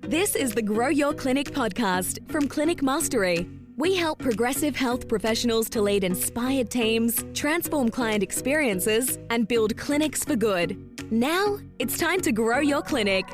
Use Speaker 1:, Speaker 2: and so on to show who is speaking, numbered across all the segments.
Speaker 1: This is the Grow Your Clinic podcast from Clinic Mastery. We help progressive health professionals to lead inspired teams, transform client experiences, and build clinics for good. Now, it's time to grow your clinic.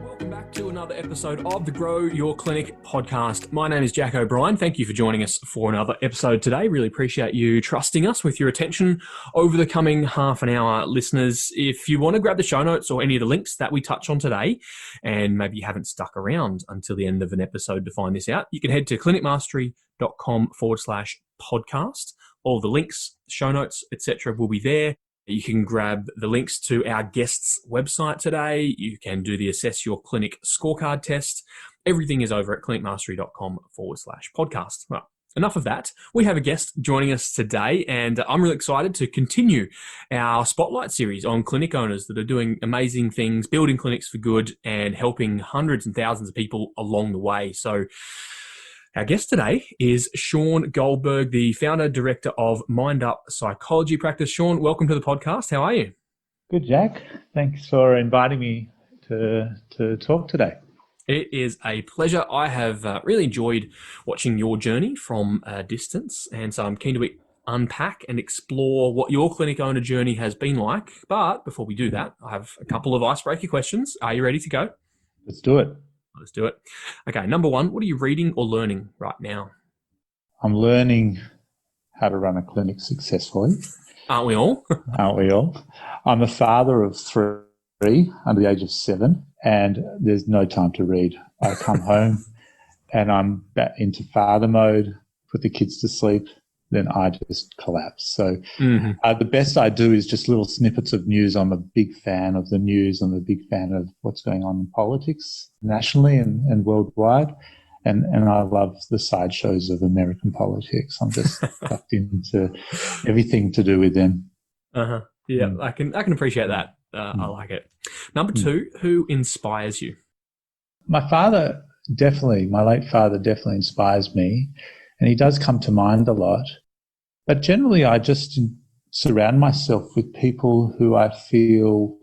Speaker 2: Welcome back to another episode of the Grow Your Clinic podcast. My name is Jack O'Brien. Thank you for joining us for another episode today. Really appreciate you trusting us with your attention over the coming half an hour. Listeners, if you want to grab the show notes or any of the links that we touch on today, and maybe you haven't stuck around until the end of an episode to find this out, you can head to clinicmastery.com/podcast. All the links, show notes, etc. will be there. You can grab the links to our guest's website today. You can do the Assess Your Clinic scorecard test. Everything is over at clinicmastery.com/podcast. Well, enough of that. We have a guest joining us today, and I'm really excited to continue our spotlight series on clinic owners that are doing amazing things, building clinics for good, and helping hundreds and thousands of people along the way. So our guest today is Shawn Goldberg, the founder, director of Mind Up Psychology Practice. Shawn, welcome to the podcast. How are you?
Speaker 3: Good, Jack. Thanks for inviting me to talk today.
Speaker 2: It is a pleasure. I have really enjoyed watching your journey from a distance, and so I'm keen to unpack and explore what your clinic owner journey has been like. But before we do that, I have a couple of icebreaker questions. Are you ready to go?
Speaker 3: Let's do it.
Speaker 2: Let's do it. Okay, number one, what are you reading or learning right now?
Speaker 3: I'm learning how to run a clinic successfully.
Speaker 2: Aren't we all?
Speaker 3: Aren't we all? I'm a father of three under the age of 7, and there's no time to read. I come home and I'm back into father mode, put the kids to sleep, then I just collapse. So the best I do is just little snippets of news. I'm a big fan of the news. I'm a big fan of what's going on in politics nationally and worldwide. And I love the sideshows of American politics. I'm just sucked into everything to do with them.
Speaker 2: Yeah, I can appreciate that. I like it. Number two, who inspires you?
Speaker 3: My father, definitely. My late father definitely inspires me. And he does come to mind a lot. But generally, I just surround myself with people who I feel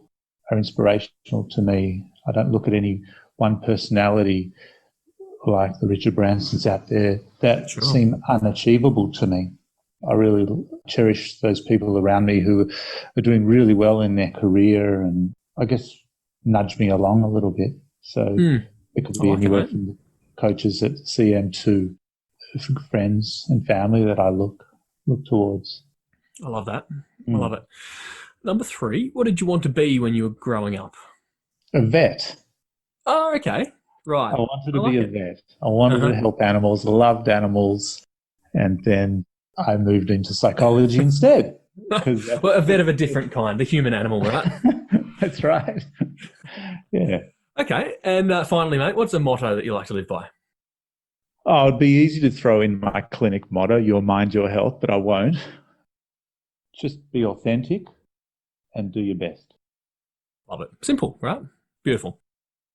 Speaker 3: are inspirational to me. I don't look at any one personality like the Richard Bransons out there that seem unachievable to me. I really cherish those people around me who are doing really well in their career and I guess nudge me along a little bit. So it could be anywhere from coaches at CM to friends and family that I look towards.
Speaker 2: I love that. I love it. Number three, what did you want to be when you were growing up?
Speaker 3: A vet.
Speaker 2: Oh, okay. Right.
Speaker 3: I wanted to be a vet. I wanted to help animals. I loved animals. And then I moved into psychology instead.
Speaker 2: Well, a vet of a different kind, the human animal, right?
Speaker 3: That's right. Yeah.
Speaker 2: Okay. And finally, mate, what's a motto that you like to live by?
Speaker 3: Oh, it'd be easy to throw in my clinic motto, your mind, your health, but I won't. Just be authentic and do your best.
Speaker 2: Love it. Simple, right? Beautiful.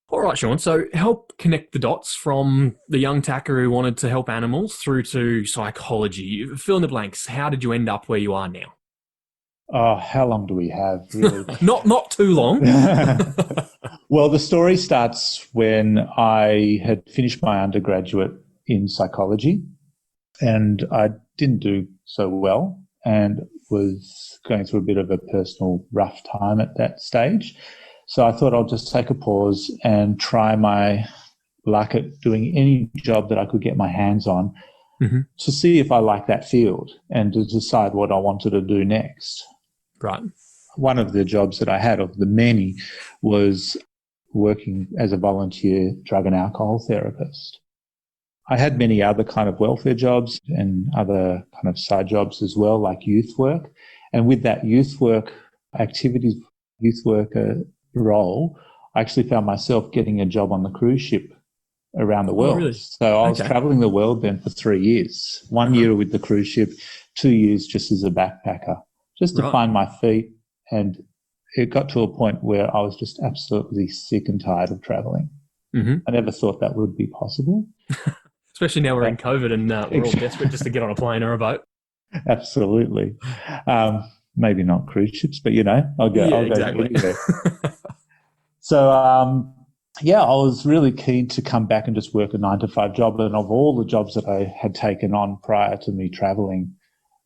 Speaker 2: All right, Shawn. So help connect the dots from the young tacker who wanted to help animals through to psychology. Fill in the blanks. How did you end up where you are now?
Speaker 3: Oh, how long do we have, really?
Speaker 2: Not too long.
Speaker 3: Well, the story starts when I had finished my undergraduate in psychology and I didn't do so well and was going through a bit of a personal rough time at that stage. So I thought I'll just take a pause and try my luck at doing any job that I could get my hands on to see if I like that field and to decide what I wanted to do next.
Speaker 2: Right.
Speaker 3: One of the jobs that I had of the many was working as a volunteer drug and alcohol therapist. I had many other kind of welfare jobs and other kind of side jobs as well, like youth work. And with that youth work activities, youth worker role, I actually found myself getting a job on the cruise ship around the world.
Speaker 2: Oh, really?
Speaker 3: So I was traveling the world then for 3 years, 1 year with the cruise ship, 2 years just as a backpacker, just to find my feet. And it got to a point where I was just absolutely sick and tired of traveling. I never thought that would be possible.
Speaker 2: Especially now we're in COVID and we're all desperate just to get on a plane or a boat.
Speaker 3: Absolutely. Maybe not cruise ships, but I'll go
Speaker 2: exactly.
Speaker 3: anywhere. So, yeah, I was really keen to come back and just work a 9-to-5 job. And of all the jobs that I had taken on prior to me traveling,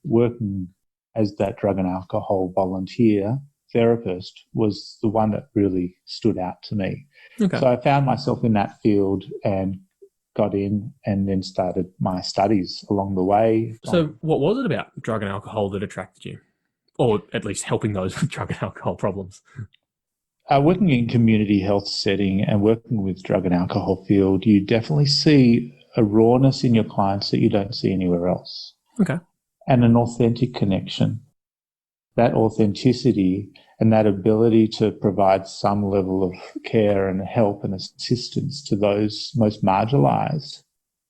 Speaker 3: working as that drug and alcohol volunteer therapist was the one that really stood out to me.
Speaker 2: Okay.
Speaker 3: So I found myself in that field and got in and then started my studies along the way.
Speaker 2: So what was it about drug and alcohol that attracted you? Or at least helping those with drug and alcohol problems?
Speaker 3: Working in community health setting and working with drug and alcohol field, you definitely see a rawness in your clients that you don't see anywhere else.
Speaker 2: Okay.
Speaker 3: And an authentic connection. That authenticity and that ability to provide some level of care and help and assistance to those most marginalised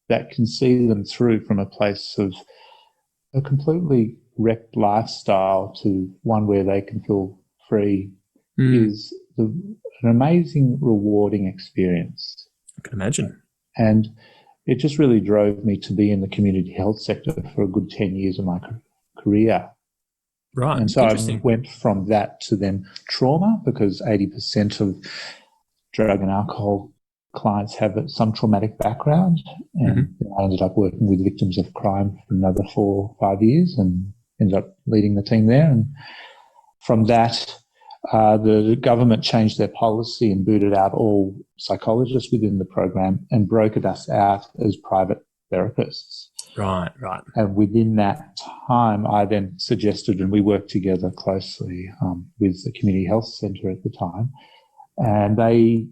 Speaker 3: that can see them through from a place of a completely wrecked lifestyle to one where they can feel free is an amazing, rewarding experience.
Speaker 2: I can imagine.
Speaker 3: And it just really drove me to be in the community health sector for a good 10 years of my career.
Speaker 2: Right.
Speaker 3: And so I went from that to then trauma, because 80% of drug and alcohol clients have some traumatic background. And I ended up working with victims of crime for another 4 or 5 years and ended up leading the team there. And from that, the government changed their policy and booted out all psychologists within the program and brokered us out as private therapists.
Speaker 2: Right.
Speaker 3: And within that time, I then suggested, and we worked together closely with the community health centre at the time, and they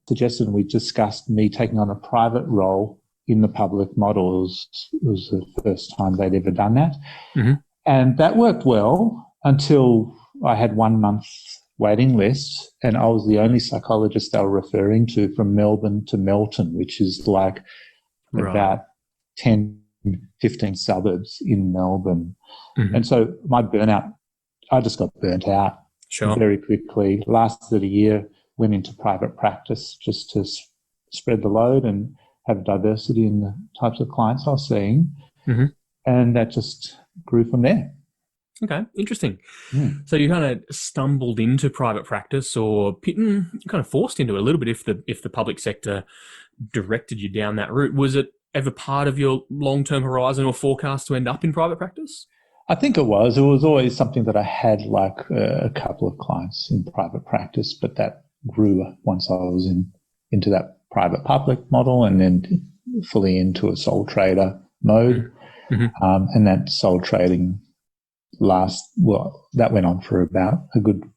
Speaker 3: suggested, and we discussed me taking on a private role in the public model. It was the first time they'd ever done that. And that worked well until I had 1 month waiting list, and I was the only psychologist they were referring to from Melbourne to Melton, which is like about 10, 15 suburbs in Melbourne. And so my burnout, I just got burnt out very quickly. Lasted a year, went into private practice just to spread the load and have diversity in the types of clients I was seeing. And that just grew from there.
Speaker 2: Okay, interesting. So you kind of stumbled into private practice, or kind of forced into it a little bit if the public sector directed you down that route. Was it ever part of your long-term horizon or forecast to end up in private practice?
Speaker 3: I think it was. It was always something that I had, like a couple of clients in private practice, but that grew once I was into that private public model and then fully into a sole trader mode. And that sole trading that went on for about a good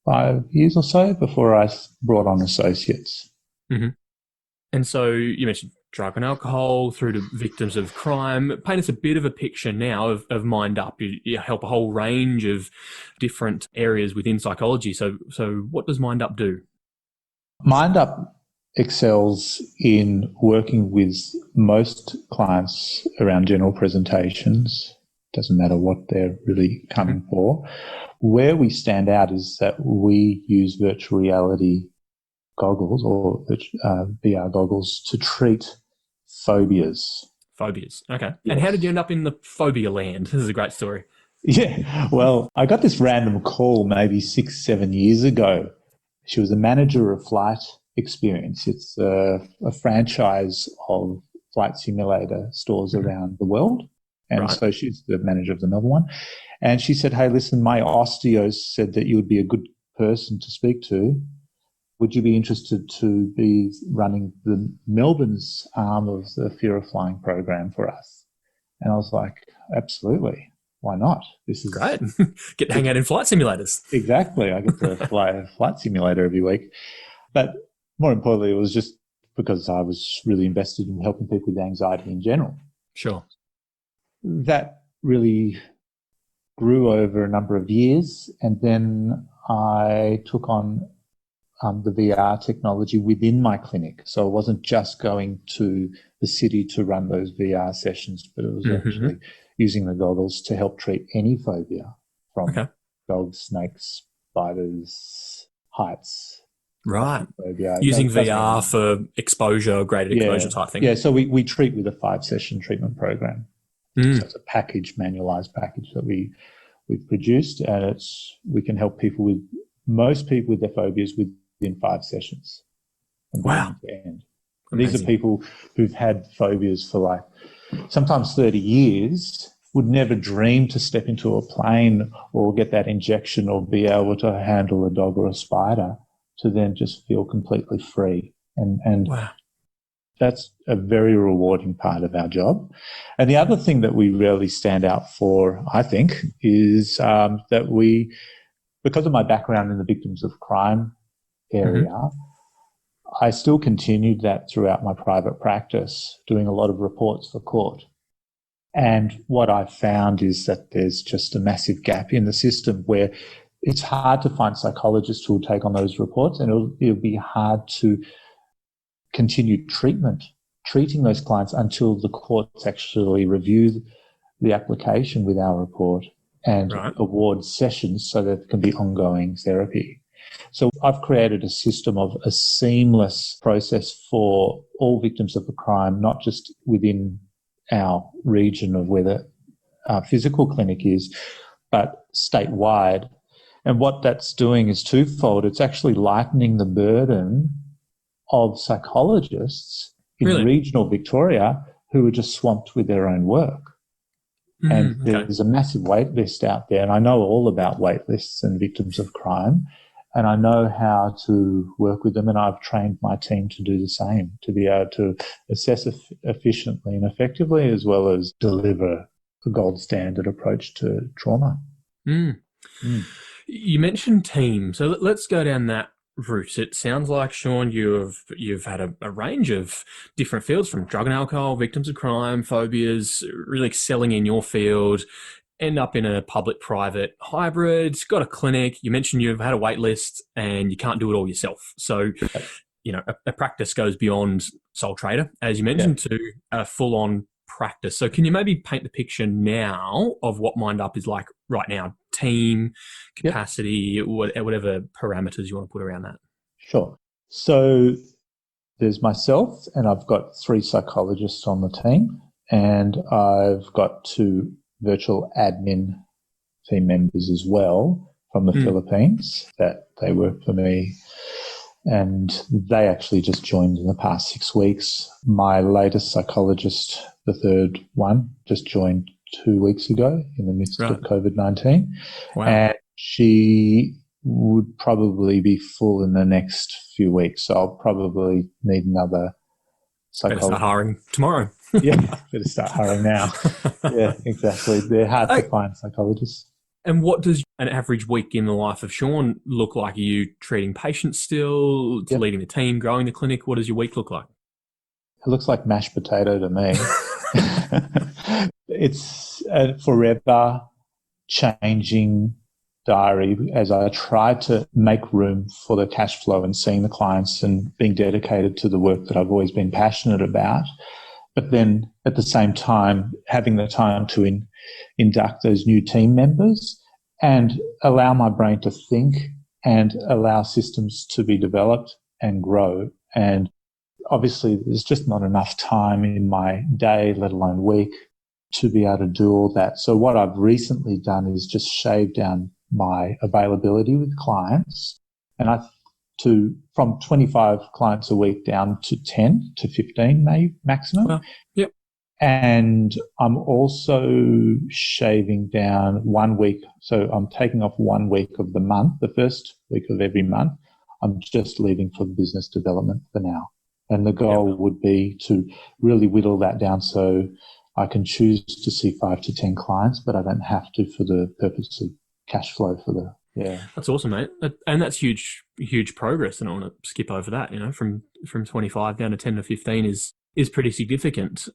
Speaker 3: 5 years or so before I brought on associates.
Speaker 2: And so you mentioned drug and alcohol through to victims of crime. Paint us a bit of a picture now of Mind Up. You help a whole range of different areas within psychology. So what does Mind Up do? Mind
Speaker 3: Up excels in working with most clients around general presentations. Doesn't matter what they're really coming for. Where we stand out is that we use virtual reality goggles or VR goggles to treat phobias.
Speaker 2: Okay. Yes. And how did you end up in the phobia land? This is a great story.
Speaker 3: Yeah. Well, I got this random call maybe 6-7 years ago. She was a manager of Flight Experience. It's a franchise of flight simulator stores around the world. And so she's the manager of the Melbourne one. And she said, hey, listen, my osteo said that you would be a good person to speak to. Would you be interested to be running the Melbourne's arm of the Fear of Flying program for us? And I was like, absolutely. Why not? This is
Speaker 2: great. Get to hang out in flight simulators.
Speaker 3: Exactly. I get to fly a flight simulator every week. But more importantly, it was just because I was really invested in helping people with anxiety in general.
Speaker 2: Sure.
Speaker 3: That really grew over a number of years, and then I took on the VR technology within my clinic. So I wasn't just going to the city to run those VR sessions, but it was actually using the goggles to help treat any phobia from dogs, snakes, spiders, heights.
Speaker 2: Right. Phobia. Using VR for exposure, graded exposure type thing.
Speaker 3: Yeah, so we treat with a 5-session treatment program. So it's a manualized package that we've produced, and we can help most people with their phobias within 5 sessions from
Speaker 2: Wow.
Speaker 3: beginning to end.
Speaker 2: Amazing.
Speaker 3: These are people who've had phobias for like sometimes 30 years, would never dream to step into a plane or get that injection or be able to handle a dog or a spider, to then just feel completely free. And
Speaker 2: Wow.
Speaker 3: that's a very rewarding part of our job. And the other thing that we really stand out for, I think, is that we, because of my background in the victims of crime area, I still continued that throughout my private practice, doing a lot of reports for court. And what I found is that there's just a massive gap in the system where it's hard to find psychologists who will take on those reports, and it'll be hard to continue treating those clients until the courts actually review the application with our report and award sessions so that it can be ongoing therapy. So I've created a system of a seamless process for all victims of a crime, not just within our region of where the physical clinic is, but statewide. And what that's doing is twofold. It's actually lightening the burden of psychologists in regional Victoria who are just swamped with their own work. And there's a massive wait list out there. And I know all about wait lists and victims of crime. And I know how to work with them, and I've trained my team to do the same, to be able to assess efficiently and effectively, as well as deliver a gold standard approach to trauma.
Speaker 2: You mentioned team, so let's go down that route. It sounds like, Shawn, you've had a range of different fields, from drug and alcohol, victims of crime, phobias, really excelling in your field. End up in a public-private hybrid, got a clinic. You mentioned you've had a wait list and you can't do it all yourself. So, a practice goes beyond sole trader, as you mentioned, to a full-on practice. So can you maybe paint the picture now of what MindUp is like right now? Team, capacity, whatever parameters you want to put around that.
Speaker 3: Sure. So there's myself, and I've got 3 psychologists on the team, and I've got 2 virtual admin team members as well from the Philippines, that they work for me, and they actually just joined in the past 6 weeks. My latest psychologist, the 3rd one, just joined 2 weeks ago in the midst of COVID-19.
Speaker 2: Wow.
Speaker 3: And she would probably be full in the next few weeks. So I'll probably need another psychologist.
Speaker 2: Better start hiring tomorrow.
Speaker 3: Better start hiring now. Yeah, exactly. They're hard to find, psychologists.
Speaker 2: And what does an average week in the life of Shawn look like? Are you treating patients still, leading the team, growing the clinic? What does your week look like?
Speaker 3: It looks like mashed potato to me. It's a forever changing diary as I try to make room for the cash flow and seeing the clients and being dedicated to the work that I've always been passionate about. But then at the same time, having the time to induct those new team members and allow my brain to think and allow systems to be developed and grow. And obviously there's just not enough time in my day, let alone week, to be able to do all that. So what I've recently done is just shave down my availability with clients, and from 25 clients a week down to 10 to 15 maybe maximum.
Speaker 2: Well, yep.
Speaker 3: And I'm also shaving down 1 week. So I'm taking off 1 week of the month, the first week of every month. I'm just leaving for business development for now. And the goal would be to really whittle that down so I can choose to see 5 to 10 clients, but I don't have to for the purpose of cash flow for the,
Speaker 2: That's awesome, mate. And that's huge progress. And I want to skip over that, from 25 down to 10 to 15 is pretty significant.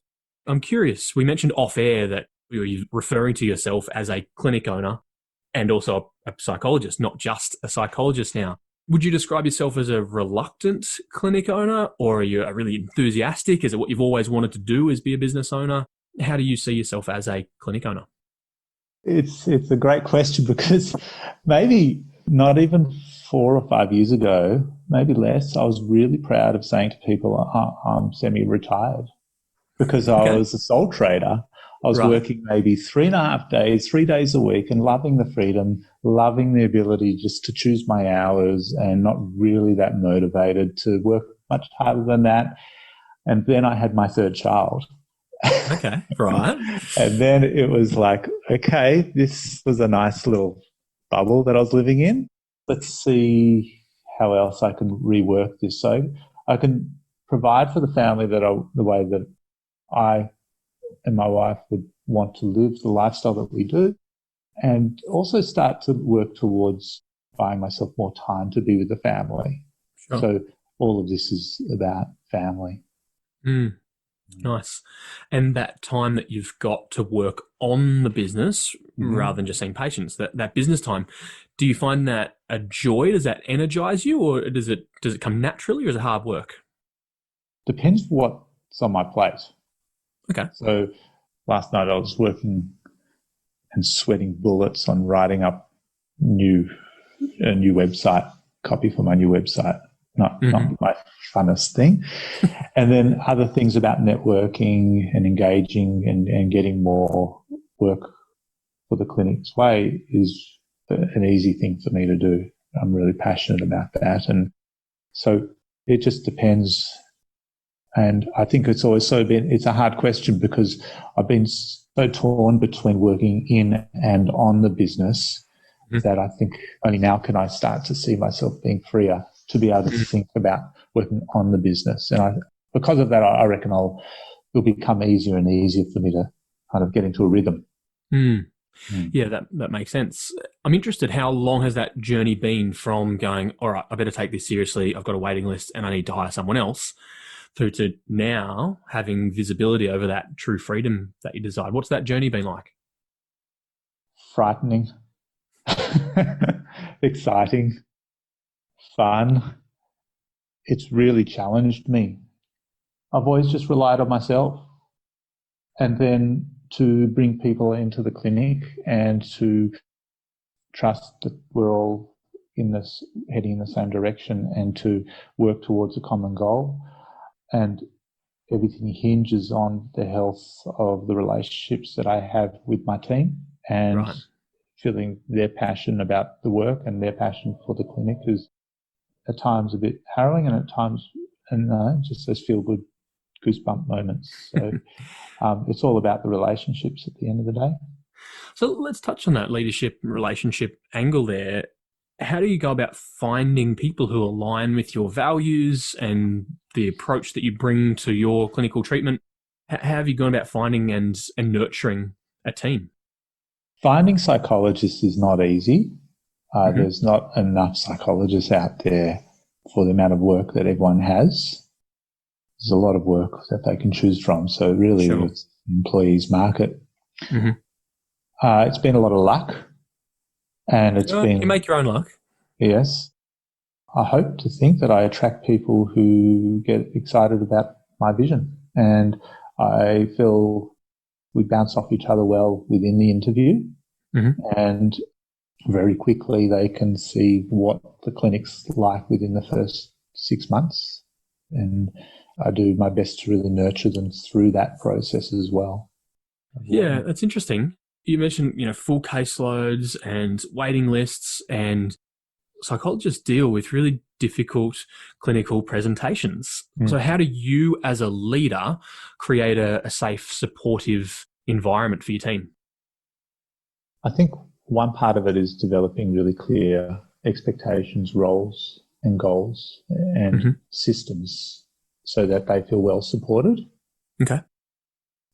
Speaker 2: I'm curious, we mentioned off air that you're referring to yourself as a clinic owner and also a psychologist, not just a psychologist now. Would you describe yourself as a reluctant clinic owner, or are you really enthusiastic? Is it what you've always wanted to do, is be a business owner? How do you see yourself as a clinic owner? It's
Speaker 3: a great question, because maybe not even 4 or 5 years ago, maybe less, I was really proud of saying to people, I'm semi-retired, because I was a sole trader. I was
Speaker 2: Right.
Speaker 3: working maybe 3.5 days, 3 days a week, and loving the freedom, loving the ability just to choose my hours and not really that motivated to work much harder than that. And then I had my third child.
Speaker 2: Okay. Right.
Speaker 3: And then it was like, okay, this was a nice little bubble that I was living in. Let's see how else I can rework this so I can provide for the family the way that I and my wife would want to live the lifestyle that we do, and also start to work towards buying myself more time to be with the family.
Speaker 2: Sure.
Speaker 3: So all of this is about family.
Speaker 2: Nice. And that time that you've got to work on the business rather than just seeing patients, that business time, do you find that a joy? Does that energize you, or does it come naturally, or is it hard work?
Speaker 3: Depends what's on my plate.
Speaker 2: Okay.
Speaker 3: So last night I was working and sweating bullets on writing up a new website, copy for my new website. Not my funnest thing. And then other things about networking and engaging and getting more work for the clinic's way is an easy thing for me to do. I'm really passionate about that. And so it just depends. And I think it's a hard question because I've been so torn between working in and on the business that I think only now can I start to see myself being freer to be able to think about working on the business. And because of that, I reckon it'll become easier and easier for me to kind of get into a rhythm.
Speaker 2: Yeah, that makes sense. I'm interested, how long has that journey been from going, all right, I better take this seriously, I've got a waiting list and I need to hire someone else, through to now having visibility over that true freedom that you desire? What's that journey been like?
Speaker 3: Frightening, exciting, fun. It's really challenged me. I've always just relied on myself. And then to bring people into the clinic and to trust that we're all heading in the same direction and to work towards a common goal. And everything hinges on the health of the relationships that I have with my team, and feeling their passion about the work and their passion for the clinic is at times a bit harrowing, and at times just those feel good goosebump moments. So it's all about the relationships at the end of the day.
Speaker 2: So let's touch on that leadership relationship angle there. How do you go about finding people who align with your values and the approach that you bring to your clinical treatment? How have you gone about finding and nurturing a team?
Speaker 3: Finding psychologists is not easy. There's not enough psychologists out there for the amount of work that everyone has. There's a lot of work that they can choose from. So really it's employees market. It's been a lot of luck. And it's been...
Speaker 2: You make your own luck.
Speaker 3: Yes. I hope to think that I attract people who get excited about my vision. And I feel we bounce off each other well within the interview. And very quickly they can see what the clinic's like within the first 6 months. And I do my best to really nurture them through that process as well.
Speaker 2: Yeah, that's interesting. You mentioned, full caseloads and waiting lists, and psychologists deal with really difficult clinical presentations. So how do you as a leader create a safe, supportive environment for your team?
Speaker 3: I think one part of it is developing really clear expectations, roles and goals and systems so that they feel well supported.
Speaker 2: Okay.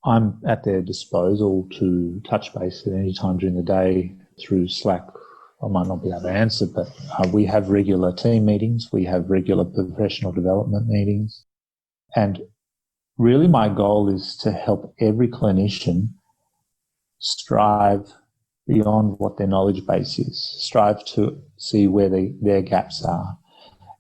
Speaker 3: I'm at their disposal to touch base at any time during the day through Slack. I might not be able to answer, but we have regular team meetings. We have regular professional development meetings. And really my goal is to help every clinician strive beyond what their knowledge base is, strive to see where their gaps are.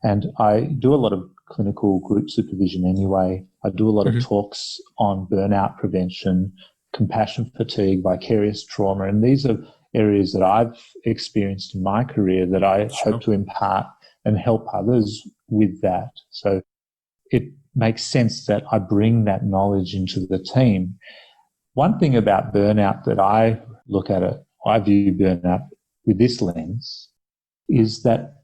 Speaker 3: And I do a lot of clinical group supervision anyway. I do a lot of talks on burnout prevention, compassion fatigue, vicarious trauma, and these are areas that I've experienced in my career that I hope to impart and help others with that. So it makes sense that I bring that knowledge into the team. One thing about burnout that I look at it, I view burnout with this lens, is that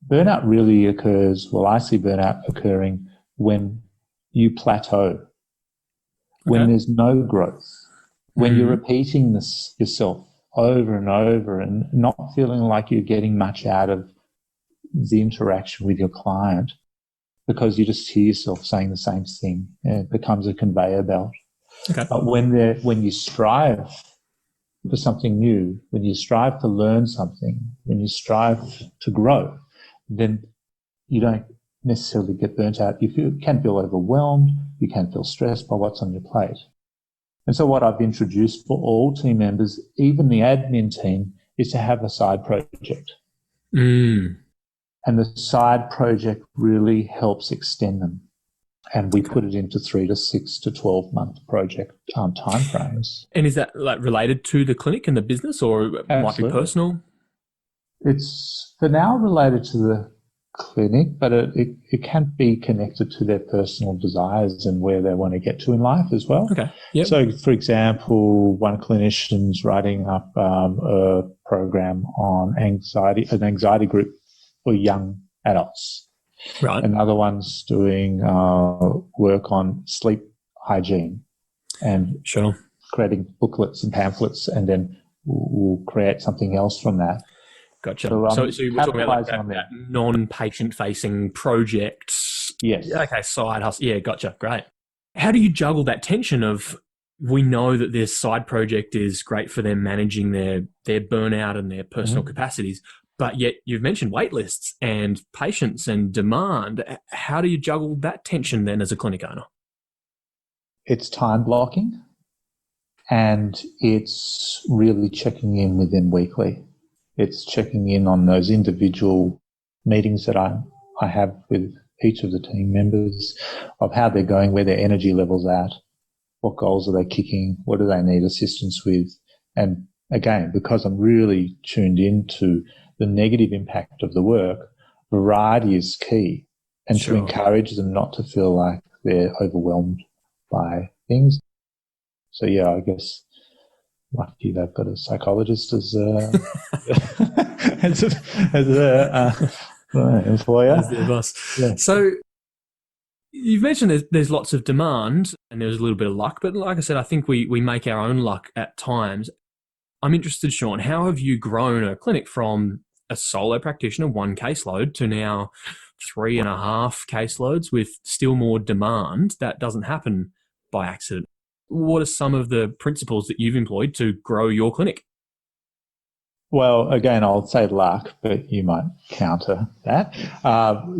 Speaker 3: burnout really occurs, well, I see burnout occurring when you plateau, when there's no growth, when you're repeating this yourself over and over and not feeling like you're getting much out of the interaction with your client because you just hear yourself saying the same thing and it becomes a conveyor belt.
Speaker 2: Okay.
Speaker 3: But when you strive for something new, when you strive to learn something, when you strive to grow, then you don't necessarily get burnt out. You can feel overwhelmed, you can feel stressed by what's on your plate. And so what I've introduced for all team members, even the admin team, is to have a side project. And the side project really helps extend them. And we put it into 3 to 6 to 12 month project timeframes.
Speaker 2: And is that like related to the clinic and the business, or it might be personal?
Speaker 3: It's for now related to the clinic, but it can be connected to their personal desires and where they want to get to in life as well.
Speaker 2: Okay. Yep.
Speaker 3: So, for example, one clinician's writing up a program on anxiety, an anxiety group for young adults.
Speaker 2: Right.
Speaker 3: Another one's doing work on sleep hygiene and creating booklets and pamphlets, and then we'll create something else from that.
Speaker 2: Gotcha. So we're talking about like that non-patient facing projects.
Speaker 3: Yes.
Speaker 2: Okay, side hustle. Yeah, gotcha. Great. How do you juggle that tension of, we know that this side project is great for them managing their burnout and their personal capacities, but yet you've mentioned wait lists and patients and demand. How do you juggle that tension then as a clinic owner?
Speaker 3: It's time blocking, and it's really checking in with them weekly. It's checking in on those individual meetings that I have with each of the team members of how they're going, where their energy level's at, what goals are they kicking, what do they need assistance with. And again, because I'm really tuned into the negative impact of the work, variety is key, and to encourage them not to feel like they're overwhelmed by things. So yeah, I guess lucky they've got a psychologist as an employer.
Speaker 2: As their boss.
Speaker 3: Yeah.
Speaker 2: So you've mentioned there's lots of demand and there's a little bit of luck, but like I said, I think we make our own luck at times. I'm interested, Shawn, how have you grown a clinic from a solo practitioner, 1 caseload, to now 3.5 caseloads with still more demand? That doesn't happen by accident. What are some of the principles that you've employed to grow your clinic?
Speaker 3: Well, again, I'll say luck, but you might counter that.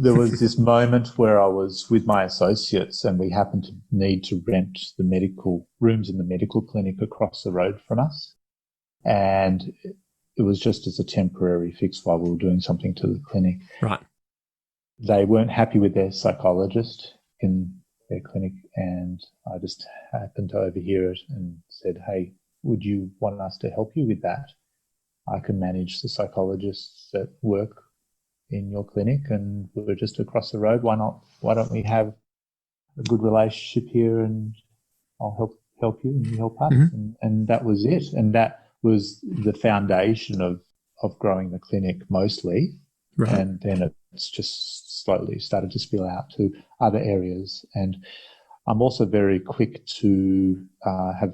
Speaker 3: There was this moment where I was with my associates and we happened to need to rent the medical rooms in the medical clinic across the road from us. And it was just as a temporary fix while we were doing something to the clinic.
Speaker 2: Right.
Speaker 3: They weren't happy with their psychologist in their clinic, and I just happened to overhear it and said, "Hey, would you want us to help you with that? I can manage the psychologists that work in your clinic, and we're just across the road. Why not? Why don't we have a good relationship here, and I'll help you and you help us." And that was it. And that was the foundation of growing the clinic mostly. Right. And then it's just slowly started to spill out to other areas. And I'm also very quick to have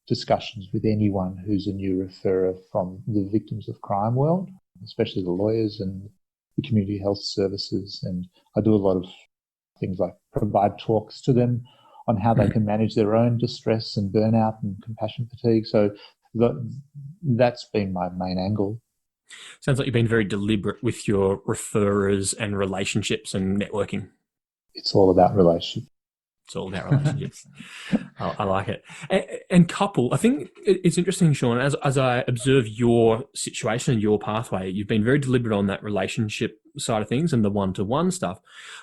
Speaker 3: discussions with anyone who's a new referrer from the victims of crime world, especially the lawyers and the community health services. And I do a lot of things like provide talks to them on how they can manage their own distress and burnout and compassion fatigue. So that's been my main angle.
Speaker 2: Sounds like you've been very deliberate with your referrers and relationships and networking.
Speaker 3: It's all about relationships.
Speaker 2: It's all about relationships. I like it. And couple, I think it's interesting, Shawn, as I observe your situation and your pathway, you've been very deliberate on that relationship side of things and the one-to-one stuff,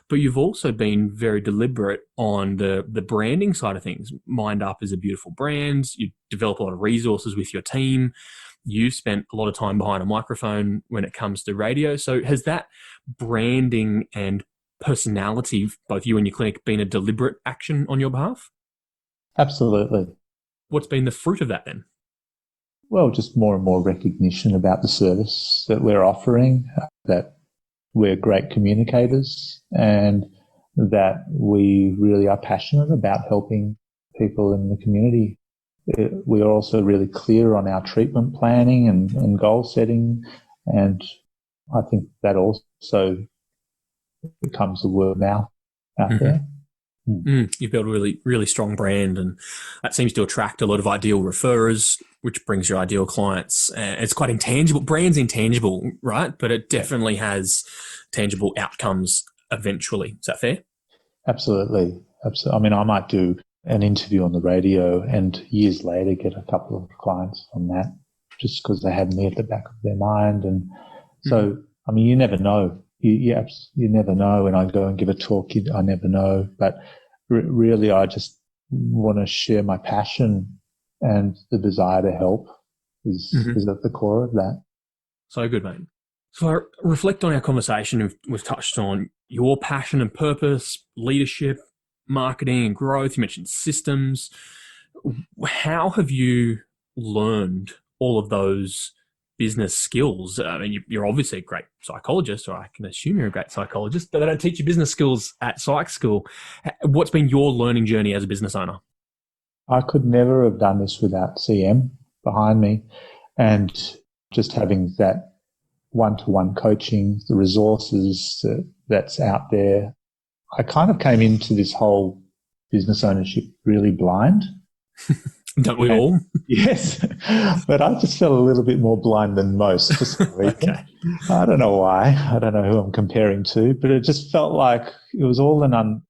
Speaker 2: but you've also been very deliberate on the branding side of things. Mind Up is a beautiful brand. You develop a lot of resources with your team. You've spent a lot of time behind a microphone when it comes to radio. So has that branding and personality, both you and your clinic, been a deliberate action on your behalf?
Speaker 3: Absolutely.
Speaker 2: what's been the fruit of that then?
Speaker 3: Well, just more and more recognition about the service that we're offering, that we're great communicators, and that we really are passionate about helping people in the community. We are also really clear on our treatment planning and goal setting, and I think that also becomes the word of mouth out there.
Speaker 2: You've built a really, really strong brand, and that seems to attract a lot of ideal referrers, which brings your ideal clients. It's quite intangible. Brand's intangible, right? But it definitely has tangible outcomes eventually. Is that fair?
Speaker 3: Absolutely. I mean, I might do an interview on the radio and years later get a couple of clients from that just because they had me at the back of their mind. And so, I mean, you never know. You never know. When I go and give a talk, I never know. But really, I just want to share my passion, and the desire to help is at the core of that.
Speaker 2: So good, mate. So I reflect on our conversation. We've touched on your passion and purpose, leadership, marketing and growth. You mentioned systems. How have you learned all of those business skills? I mean, you're obviously a great psychologist, or I can assume you're a great psychologist, but they don't teach you business skills at psych school. What's been your learning journey as a business owner?
Speaker 3: I could never have done this without CM behind me, and just having that one-to-one coaching, the resources that's out there. I kind of came into this whole business ownership really blind.
Speaker 2: Don't we all?
Speaker 3: Yes, but I just felt a little bit more blind than most for some reason.
Speaker 2: Okay.
Speaker 3: I don't know why. I don't know who I'm comparing to, but it just felt like it was all a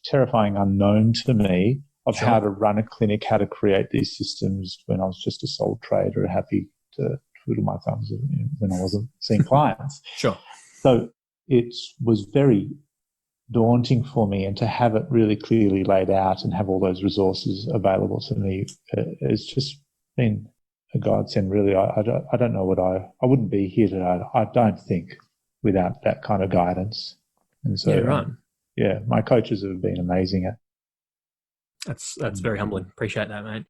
Speaker 3: terrifying unknown to me of how to run a clinic, how to create these systems when I was just a sole trader, happy to twiddle my thumbs when I wasn't seeing clients.
Speaker 2: Sure.
Speaker 3: So it was very daunting for me, and to have it really clearly laid out and have all those resources available to me, it's just been a godsend, really. I don't know what I wouldn't be here today, I don't think, without that kind of guidance. And so,
Speaker 2: yeah, right.
Speaker 3: My coaches have been amazing at.
Speaker 2: That's very humbling. Appreciate that, mate.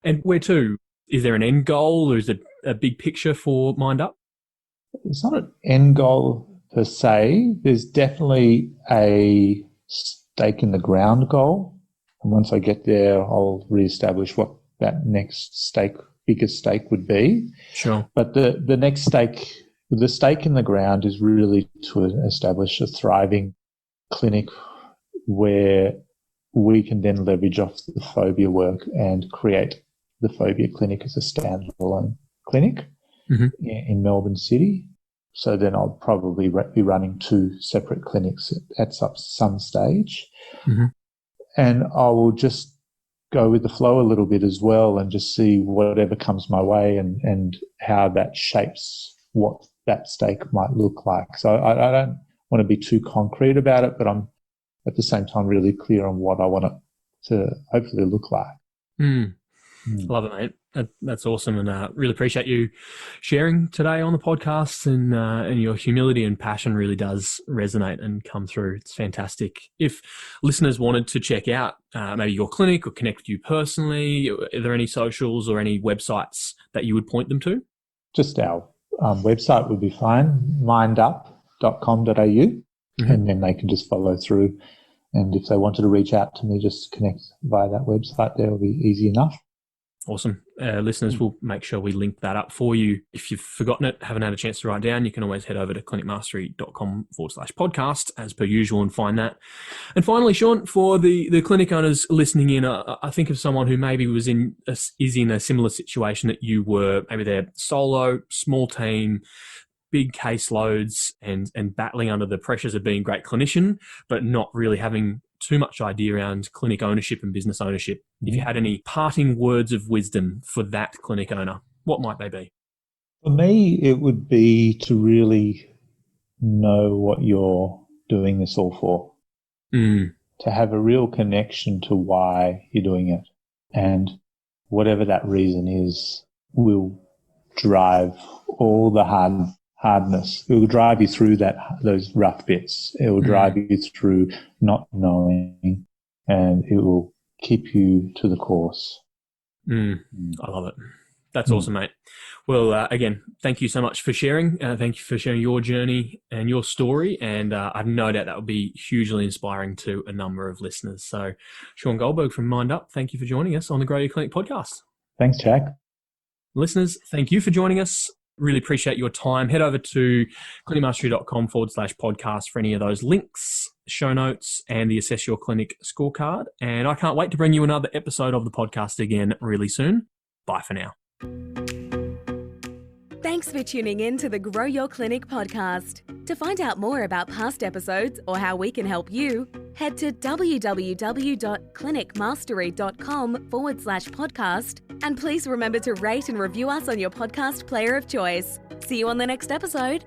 Speaker 2: And where to? Is there an end goal, or is it a big picture for Mind Up?
Speaker 3: It's not an end goal per se. There's definitely a stake in the ground goal. And once I get there, I'll reestablish what that next biggest stake would be.
Speaker 2: Sure.
Speaker 3: But the next stake, the stake in the ground is really to establish a thriving clinic where we can then leverage off the phobia work and create the phobia clinic as a standalone clinic in Melbourne City. So then I'll probably be running 2 separate clinics at some stage. And I will just go with the flow a little bit as well and just see whatever comes my way and how that shapes what that stake might look like. So I don't want to be too concrete about it, but I'm at the same time really clear on what I want it to hopefully look like.
Speaker 2: Love it, mate. That's awesome, and really appreciate you sharing today on the podcast. And your humility and passion really does resonate and come through. It's fantastic. If listeners wanted to check out maybe your clinic or connect with you personally, are there any socials or any websites that you would point them to?
Speaker 3: Just our website would be fine, mindup.com.au, and then they can just follow through. And if they wanted to reach out to me, just connect via that website. There will be easy enough.
Speaker 2: Awesome. Listeners, we'll make sure we link that up for you. If you've forgotten it, haven't had a chance to write down, you can always head over to clinicmastery.com/podcast as per usual and find that. And finally, Shawn, for the clinic owners listening in, I think of someone who maybe is in a similar situation that you were. Maybe they're solo, small team, big caseloads, and battling under the pressures of being a great clinician, but not really having too much idea around clinic ownership and business ownership. If you had any parting words of wisdom for that clinic owner, what might they be?
Speaker 3: For me, it would be to really know what you're doing this all for. To have a real connection to why you're doing it. And whatever that reason is will drive all the hardness. It will drive you through those rough bits. It will drive you through not knowing, and it will keep you to the course.
Speaker 2: I love it. That's awesome, mate. Well, again, thank you so much for sharing. Thank you for sharing your journey and your story. And I've no doubt that will be hugely inspiring to a number of listeners. So, Shawn Goldberg from Mind Up, thank you for joining us on the Grow Your Clinic podcast.
Speaker 3: Thanks, Jack.
Speaker 2: Listeners, thank you for joining us. Really appreciate your time. Head over to clinicmastery.com/podcast for any of those links, show notes, and the Assess Your Clinic scorecard. And I can't wait to bring you another episode of the podcast again really soon. Bye for now.
Speaker 1: Thanks for tuning in to the Grow Your Clinic podcast. To find out more about past episodes or how we can help you, head to www.clinicmastery.com/podcast. And please remember to rate and review us on your podcast player of choice. See you on the next episode.